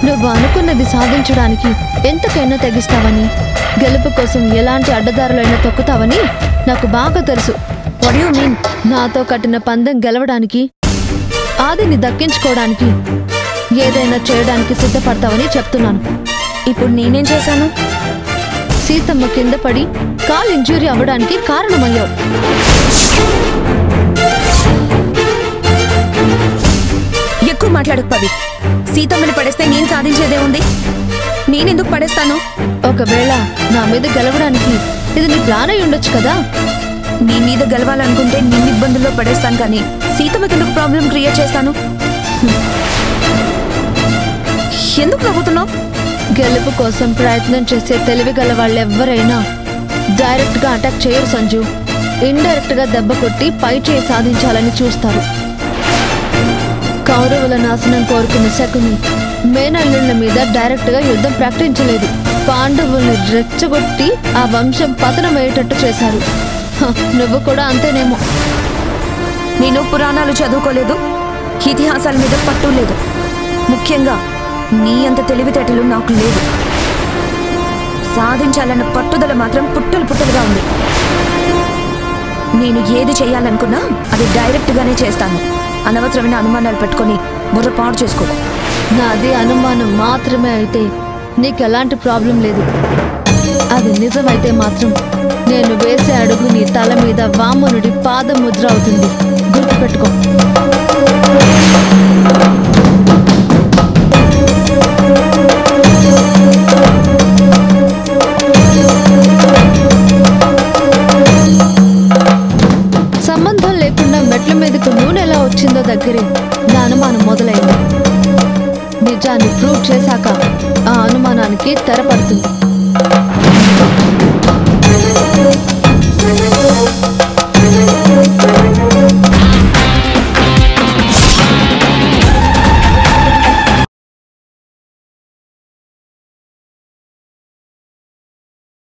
నువ్వు అనుకున్నది సాధించడానికి ఎంతకైనా తెగిస్తావని, గెలుపు కోసం ఎలాంటి అడ్డదారులైనా తొక్కుతావని నాకు బాగా తెలుసు. What you mean? నాతో కట్టిన పందెం గెలవడానికి, ఆదిని దక్కించుకోవడానికి ఏదైనా చేయడానికి సిద్ధపడతావని చెప్తున్నాను. ఇప్పుడు నేనేం చేశాను? సీతమ్మ కింద పడి కాల్ ఇంజూరీ అవ్వడానికి కారణమయ్యావు. ఎక్కువ మాట్లాడకు పవి. సీతమ్మని పడేస్తే నేను సాధించేదే ఉంది. నేనెందుకు పడేస్తాను? ఒకవేళ నా మీద గెలవడానికి ఇది నీ ప్లాన్ అయి ఉండొచ్చు కదా. నీ మీద గెలవాలనుకుంటే నిన్ను ఇబ్బందుల్లో పడేస్తాను, కానీ సీతమ్మకి ఎందుకు ప్రాబ్లం క్రియేట్ చేస్తాను? ఎందుకు నవ్వుతున్నావు? గెలుపు కోసం ప్రయత్నం చేసే తెలివి గల వాళ్ళెవ్వరైనా డైరెక్ట్ గా అటాక్ చేయరు సంజు. ఇండైరెక్ట్ గా దెబ్బ కొట్టి పై చేయి సాధించాలని చూస్తారు. కౌరవుల నాశనం కోరుకున్న శకుని మేనల్లుళ్ళ మీద డైరెక్ట్ గా యుద్ధం ప్రకటించలేదు. పాండవుల్ని రెచ్చగొట్టి ఆ వంశం పతనమయ్యేటట్టు చేశారు. నువ్వు కూడా అంతేనేమో. నేను పురాణాలు చదువుకోలేదు, ఇతిహాసాల మీద పట్టు లేదు. ముఖ్యంగా నీ అంత తెలివితేటలు నాకు లేదు. సాధించాలన్న పట్టుదల మాత్రం పుట్టలు పుట్టలుగా ఉంది. నేను ఏది చేయాలనుకున్నా అది డైరెక్ట్ గానే చేస్తాను. అనవసరమైన అనుమానాలు పెట్టుకొని బుర్ర పాడు చేసుకో. నాది అనుమానం మాత్రమే అయితే నీకెలాంటి ప్రాబ్లం లేదు. అది నిజమైతే మాత్రం నేను వేసే అడుగు నీ తల మీద వామనుడి పాదముద్ర అవుతుంది. గుర్తుపెట్టుకో. సంబంధం లేకుండా మెట్ల మీదకు నూనె ఎలా వచ్చిందో దగ్గరే నా అనుమానం మొదలైంది. నిజాన్ని ప్రూవ్ చేశాక ఆ అనుమానానికి తెరపడుతుంది.